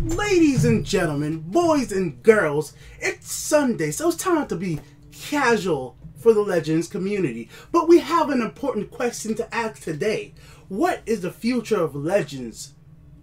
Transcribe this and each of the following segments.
Ladies and gentlemen, boys and girls, it's Sunday, so it's time to be casual for the Legends community. But we have an important question to ask today. What is the future of Legends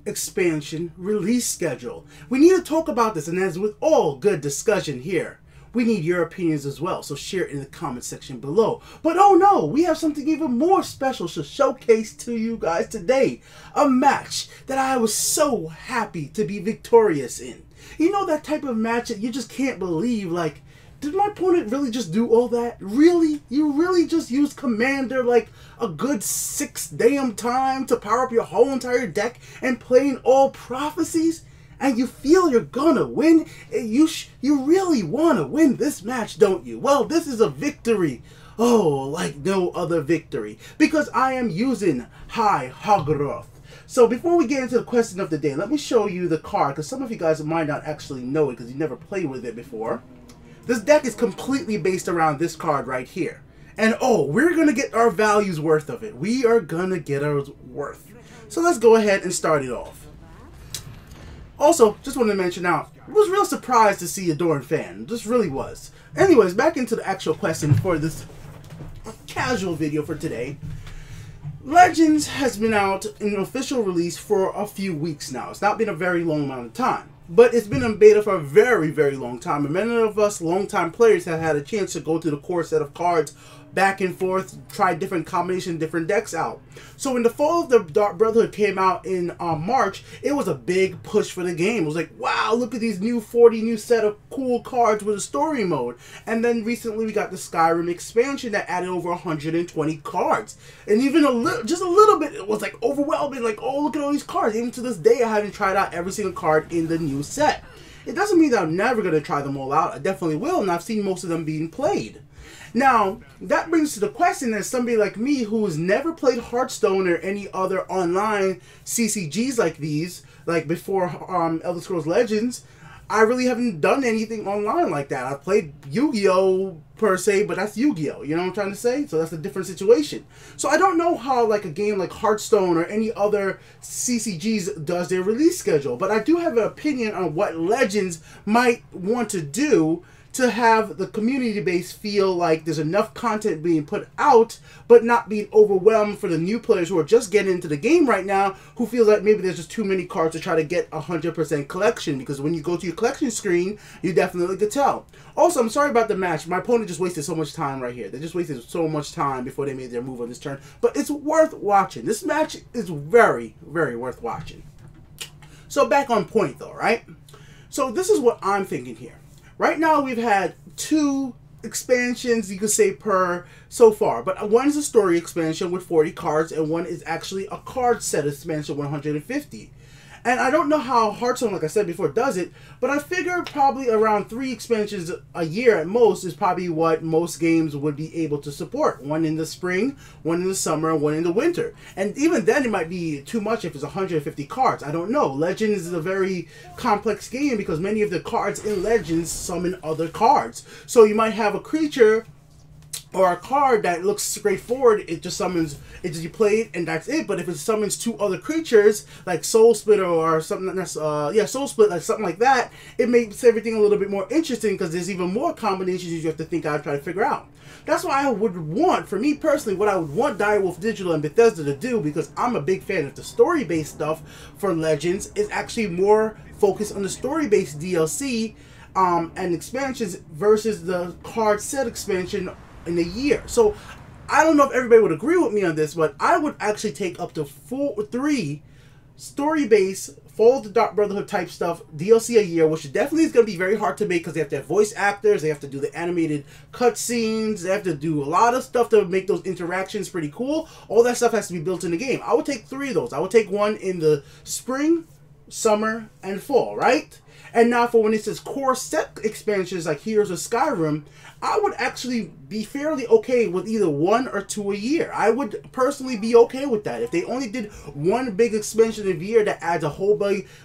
expansion release schedule? We need to talk about this, and as with all good discussion here, we need your opinions as well, so share it in the comment section below. But oh no, we have something even more special to showcase to you guys today. A match that I was so happy to be victorious in. You know, that type of match that you just can't believe, like, did my opponent really just do all that? Really? You really just used Commander like a good 6 damn time to power up your whole entire deck and playing all prophecies? And you feel you're gonna win? You really want to win this match, don't you? Well, this is a victory. Oh, like no other victory. Because I am using Hrothgar. So before we get into the question of the day, let me show you the card, because some of you guys might not actually know it because you never played with it before. This deck is completely based around this card right here. And oh, we're going to get our values worth of it. We are going to get our worth. So let's go ahead and start it off. Also, just wanted to mention out, I was real surprised to see a Doran fan. Just really was. Anyways, back into the actual question for this casual video for today. Legends has been out in an official release for a few weeks now. It's not been a very long amount of time. But it's been in beta for a very, very long time. And many of us longtime players have had a chance to go through the core set of cards back and forth, try different combinations, different decks out. So when the Fall of the Dark Brotherhood came out in March, it was a big push for the game. It was like, wow, look at these new 40 new set of cool cards with a story mode. And then recently we got the Skyrim expansion that added over 120 cards. And even just a little bit, it was like overwhelming, like, oh, look at all these cards. Even to this day, I haven't tried out every single card in the new set. It doesn't mean that I'm never going to try them all out. I definitely will, and I've seen most of them being played. Now, that brings to the question that somebody like me who has never played Hearthstone or any other online CCGs like these, like before Elder Scrolls Legends, I really haven't done anything online like that. I've played Yu-Gi-Oh! Per se, but that's Yu-Gi-Oh! You know what I'm trying to say? So that's a different situation. So I don't know how like a game like Hearthstone or any other CCGs does their release schedule, but I do have an opinion on what Legends might want to do to have the community base feel like there's enough content being put out, but not being overwhelmed for the new players who are just getting into the game right now, who feel like maybe there's just too many cards to try to get 100% collection, because when you go to your collection screen, you definitely could tell. Also, I'm sorry about the match. My opponent just wasted so much time right here. They just wasted so much time before they made their move on this turn, but it's worth watching. This match is very, very worth watching. So back on point though, right? So this is what I'm thinking here. Right now, we've had 2 expansions, you could say, per so far. But one is a story expansion with 40 cards, and one is actually a card set expansion, 150. And I don't know how Hearthstone, like I said before, does it, but I figure probably around 3 expansions a year at most is probably what most games would be able to support. One in the spring, one in the summer, one in the winter. And even then, it might be too much if it's 150 cards. I don't know. Legends is a very complex game because many of the cards in Legends summon other cards. So you might have a creature or a card that looks straightforward, it just summons, it just you play it and that's it. But if it summons 2 other creatures, like Soul Splitter or something that's, Soul Split, like something like that, it makes everything a little bit more interesting because there's even more combinations you have to think out and try to figure out. That's why I would want, for me personally, what I would want Direwolf Digital and Bethesda to do, because I'm a big fan of the story-based stuff for Legends, is actually more focused on the story-based DLC and expansions versus the card set expansion in a year. So I don't know if everybody would agree with me on this, but I would actually take up to 3 story-based Fall of the Dark Brotherhood type stuff DLC a year, which definitely is going to be very hard to make because they have to have voice actors, they have to do the animated cutscenes, they have to do a lot of stuff to make those interactions pretty cool. All that stuff has to be built in the game. I would take 3 of those. I would take one in the spring, summer, and fall, right? And now for when it says core set expansions like Heroes of Skyrim, I would actually be fairly okay with either 1 or 2 a year. I would personally be okay with that. If they only did one big expansion a year that adds a whole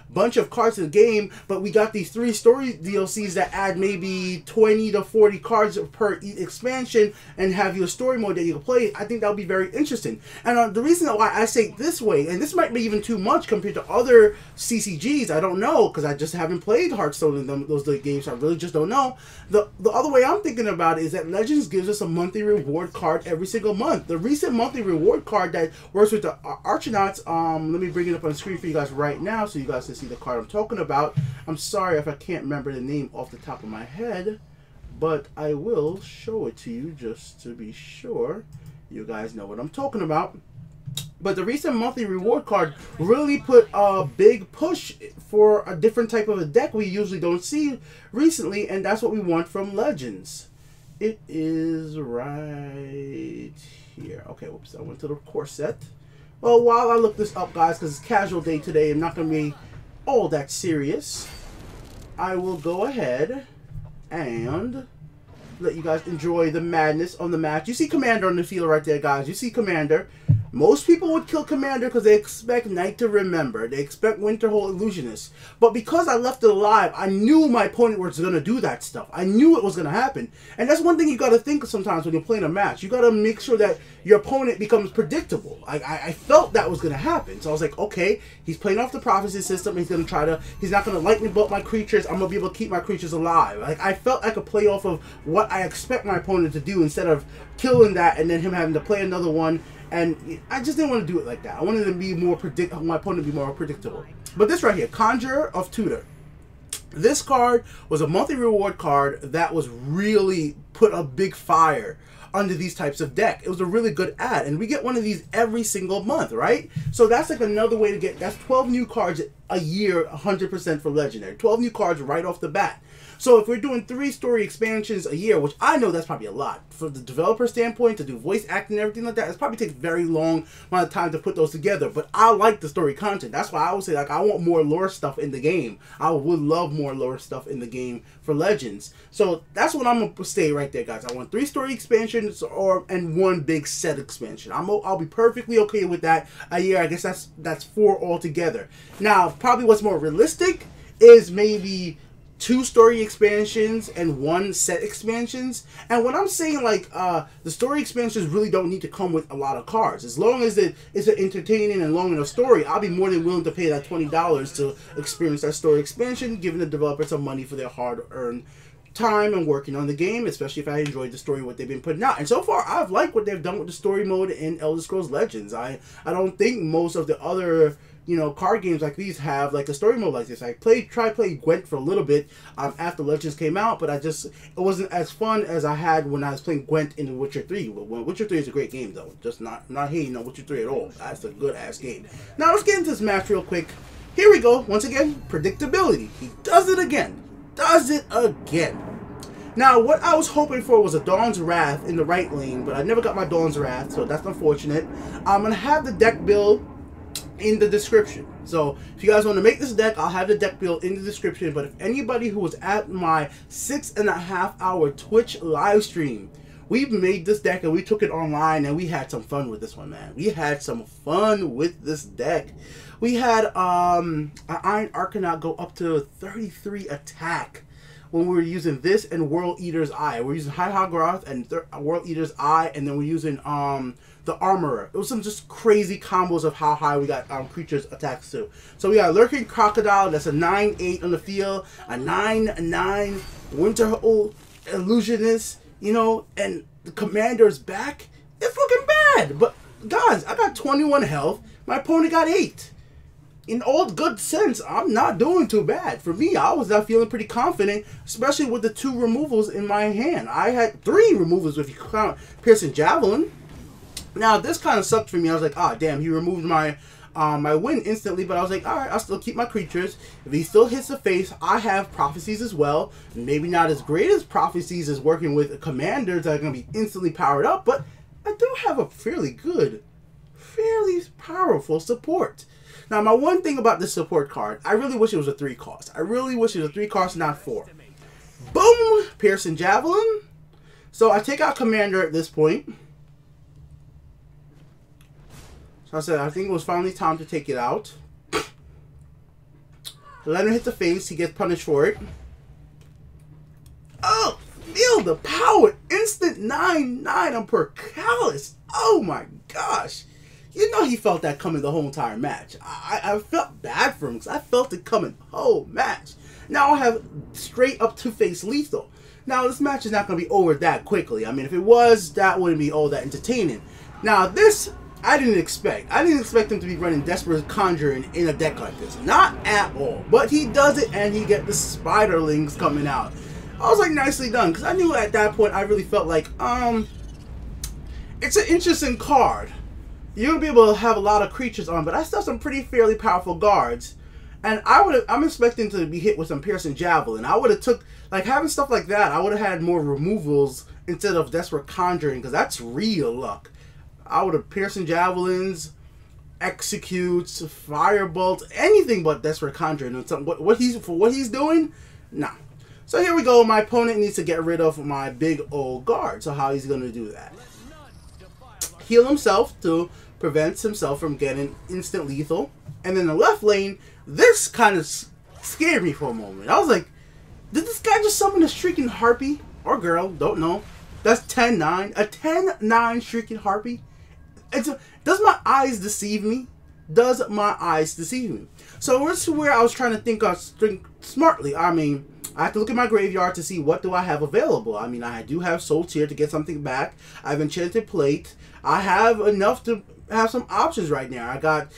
bunch of cards to the game, but we got these 3 story DLCs that add maybe 20 to 40 cards per expansion and have your story mode that you can play, I think that would be very interesting. And the reason why I say it this way, and this might be even too much compared to other CCGs, I don't know, because I just haven't played Hearthstone in those games, so I really just don't know. The other way I'm thinking about it is that Legends gives us a monthly reward card every single month. The recent monthly reward card that works with the Archonauts, let me bring it up on the screen for you guys right now so you guys can see the card I'm talking about. I'm sorry if I can't remember the name off the top of my head, but I will show it to you just to be sure you guys know what I'm talking about. But the recent monthly reward card really put a big push for a different type of a deck we usually don't see recently, and that's what we want from Legends. It is right here. Okay, whoops, I went to the core set. Well, while I look this up, guys, because it's casual day today, I'm not going to be all that serious. I will go ahead and let you guys enjoy the madness on the match. You see Commander on the field right there, guys. You see Commander. Most people would kill Commander because they expect Night to Remember. They expect Winterhold Illusionist. But because I left it alive, I knew my opponent was going to do that stuff. I knew it was going to happen. And that's one thing you got to think of sometimes when you're playing a match. You got to make sure that your opponent becomes predictable. I felt that was going to happen. So I was like, okay, he's playing off the prophecy system. He's going to try to, he's not going to lightning bolt my creatures. I'm going to be able to keep my creatures alive. Like, I felt I could play off of what I expect my opponent to do instead of killing that and then him having to play another one. And I just didn't want to do it like that. I wanted to be more my opponent to be more predictable. But this right here, Conjurer of Tutor. This card was a monthly reward card that was really put a big fire under these types of deck. It was a really good ad, and we get one of these every single month, right? So that's like another way to get, that's 12 new cards a year, 100% for Legendary. 12 new cards right off the bat. So if we're doing 3 story expansions a year, which I know that's probably a lot, from the developer standpoint, to do voice acting and everything like that, it probably takes a very long amount of time to put those together. But I like the story content. That's why I would say, like, I want more lore stuff in the game. I would love more lore stuff in the game for Legends. So that's what I'm gonna stay right there, guys. I want 3 story expansions and 1 big set expansion. I'll be perfectly okay with that a year. I guess that's 4 altogether. Now, probably what's more realistic is maybe 2 story expansions and 1 set expansions. And when I'm saying, like, the story expansions really don't need to come with a lot of cards. As long as it's an entertaining and long enough story, I'll be more than willing to pay that $20 to experience that story expansion, giving the developer some money for their hard-earned time and working on the game, especially if I enjoyed the story, what they've been putting out. And so far, I've liked what they've done with the story mode in Elder Scrolls Legends. I don't think most of the other, you know, card games like these have like a story mode like this. I tried playing Gwent for a little bit after Legends came out, but it wasn't as fun as I had when I was playing Gwent in Witcher 3. Witcher 3 is a great game, though. Just not hating on Witcher 3 at all. That's a good ass game. Now let's get into this match real quick. Here we go. Once again, predictability. He does it again. Does it again. Now, what I was hoping for was a Dawn's Wrath in the right lane, but I never got my Dawn's Wrath, so that's unfortunate. I'm going to have the deck build in the description. So if you guys want to make this deck, I'll have the deck build in the description. But if anybody who was at my 6.5-hour Twitch live stream, we made this deck and we took it online and we had some fun with this one, man. We had some fun with this deck. We had an Iron Arcanaut go up to 33 attack when we were using this and World Eater's Eye. We're using High Hogroth and World Eater's Eye, and then we're using the Armorer. It was some just crazy combos of how high we got creatures attacks too. So we got Lurking Crocodile, that's a 9/8 on the field, a 9/9 Winterhold Illusionist, you know, and the Commander's back. It's looking bad, but guys, I got 21 health. My opponent got 8. In all good sense, I'm not doing too bad. For me, I was not feeling pretty confident, especially with the 2 removals in my hand. I had 3 removals if you count Piercing Javelin. Now, this kind of sucked for me. I was like, ah, damn, he removed my my win instantly, but I was like, all right, I'll still keep my creatures. If he still hits the face, I have prophecies as well. Maybe not as great as prophecies as working with commanders that are going to be instantly powered up, but I do have a fairly good, fairly powerful support. Now, my one thing about this support card, I really wish it was a 3 cost. I really wish it was a 3 cost, not 4. Boom! Piercing Javelin. So I take out Commander at this point. So I said, I think it was finally time to take it out. Let him hit the face. He gets punished for it. Oh! Feel the power! Instant 9/9 on Praetorian. Oh my gosh! You know he felt that coming the whole entire match. I felt bad for him because I felt it coming the whole match. Now I have straight up two-face lethal. Now this match is not going to be over that quickly. I mean, if it was, that wouldn't be all that entertaining. Now this, I didn't expect. I didn't expect him to be running Desperate Conjuring in a deck like this. Not at all. But he does it and he get the Spiderlings coming out. I was like, nicely done. Because I knew at that point, I really felt like, it's an interesting card. You're going to be able to have a lot of creatures on, but I still have some pretty fairly powerful guards. And I'm expecting to be hit with some Piercing Javelin. I would have took, like, having stuff like that, I would have had more removals instead of Desperate Conjuring, because that's real luck. I would have Piercing Javelins, Executes, Firebolt, anything but Desperate Conjuring. What he's doing? Nah. So here we go. My opponent needs to get rid of my big old guard. So how he's going to do that? Heal himself to prevent himself from getting instant lethal. And then the left lane, this kind of scared me for a moment. I was like, did this guy just summon a Shrieking Harpy? Or girl, don't know. That's 10-9. A 10-9 Shrieking Harpy? Does my eyes deceive me? Does my eyes deceive me? So this is where I was trying to think smartly. I mean, I have to look at my graveyard to see what do I have available. I mean, I do have Soul Tear to get something back. I have Enchanted Plate. I have enough to have some options right now. I got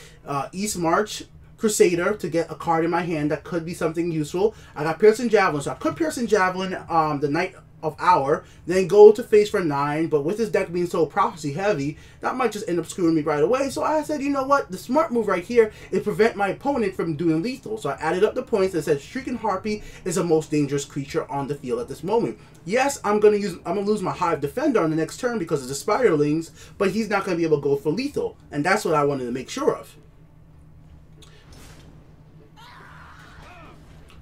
East March Crusader to get a card in my hand that could be something useful. I got Piercing Javelin, so I could Piercing Javelin the Night of Hour, then go to face for 9, but with this deck being so prophecy heavy, that might just end up screwing me right away. So I said, you know what, the smart move right here is prevent my opponent from doing lethal. So I added up the points and said Shrieking Harpy is the most dangerous creature on the field at this moment. Yes, I'm gonna lose my Hive Defender on the next turn because of the Spiderlings, but he's not gonna be able to go for lethal, and that's what I wanted to make sure of.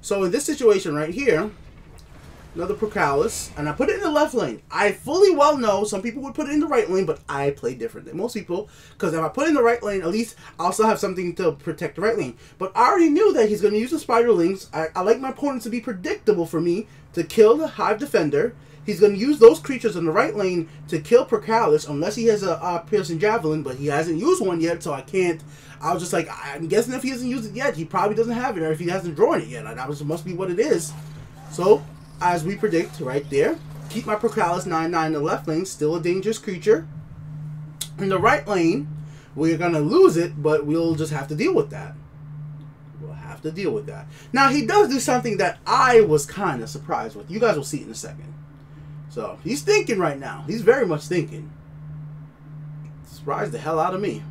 So in this situation right here, another Praetorian, and I put it in the left lane. I fully well know some people would put it in the right lane, but I play different than most people, because if I put it in the right lane, at least I'll still have something to protect the right lane. But I already knew that he's going to use the Spiderlings. I like my opponent to be predictable for me to kill the Hive Defender. He's going to use those creatures in the right lane to kill Praetorian, unless he has a Piercing Javelin, but he hasn't used one yet, so I can't. I was just like, I'm guessing if he hasn't used it yet, he probably doesn't have it, or if he hasn't drawn it yet. That must be what it is. So, as we predict right there, keep my Praetorian 9/9 in the left lane, still a dangerous creature. In the right lane, we're going to lose it, but we'll just have to deal with that. We'll have to deal with that. Now, he does do something that I was kind of surprised with. You guys will see it in a second. So, he's thinking right now. He's very much thinking. Surprised the hell out of me.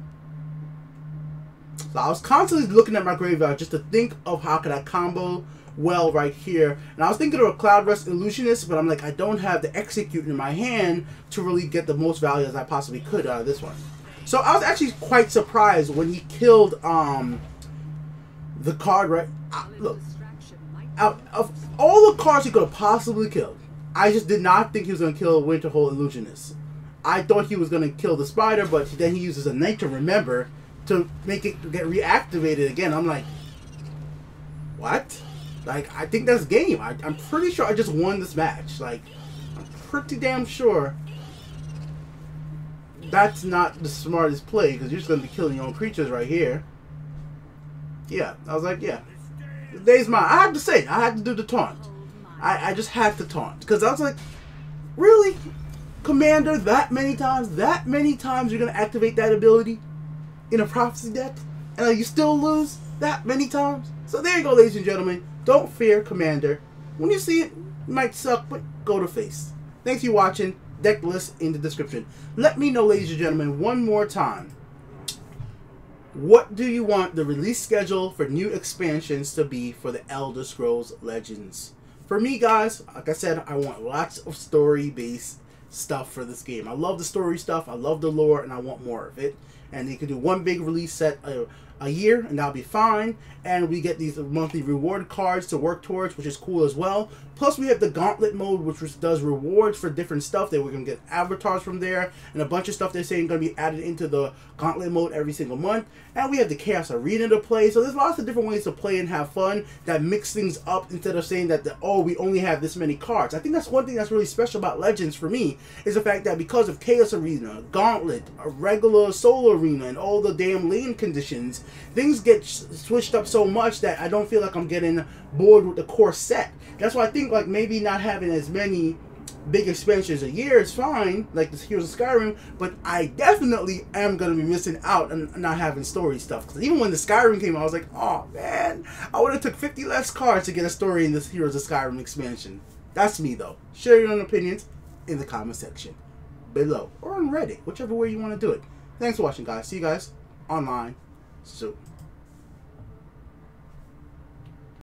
So, I was constantly looking at my graveyard just to think of how could I combo well right here. And I was thinking of a Cloud Rest Illusionist, but I'm like, I don't have the Execute in my hand to really get the most value as I possibly could out of this one. So I was actually quite surprised when he killed the card right. Look, out of all the cards he could have possibly killed, I just did not think he was going to kill Winterhold Illusionist. I thought he was going to kill the Spider, but then he uses a Night to Remember to make it get reactivated again. I'm like, what? Like, I think that's game. I'm pretty sure I just won this match. Like, I'm pretty damn sure that's not the smartest play, because you're just going to be killing your own creatures right here. Yeah, I was like, yeah. The day's mine. I had to say it. I had to do the taunt. I just had to taunt. Because I was like, really? Commander, that many times? That many times you're going to activate that ability in a Prophecy deck? And you still lose that many times? So there you go, ladies and gentlemen. Don't fear Commander. When you see it, it might suck, but go to face. Thanks for watching. Deck list in the description. Let me know, ladies and gentlemen, one more time. What do you want the release schedule for new expansions to be for the Elder Scrolls Legends? For me, guys, like I said, I want lots of story-based stuff for this game. I love the story stuff. I love the lore, and I want more of it. and you can do one big release set a year, and that'll be fine. And we get these monthly reward cards to work towards, which is cool as well. Plus, we have the Gauntlet mode, which does rewards for different stuff. That we're gonna get avatars from there, and a bunch of stuff they're saying gonna be added into the Gauntlet mode every single month. And we have the Chaos Arena to play. So there's lots of different ways to play and have fun that mix things up instead of saying that oh, we only have this many cards. I think that's one thing that's really special about Legends for me, is the fact that because of Chaos Arena, Gauntlet, a regular Solo Arena, and all the damn lane conditions, things get switched up so much that I don't feel like I'm getting bored with the core set. That's why I think like maybe not having as many big expansions a year is fine, like the Heroes of Skyrim, but I definitely am going to be missing out on not having story stuff. Because even when the Skyrim came out, I was like, oh man, I would have took 50 less cards to get a story in this Heroes of Skyrim expansion. That's me though. Share your own opinions in the comment section below, or on Reddit, whichever way you want to do it. Thanks for watching, guys. See you guys online soon.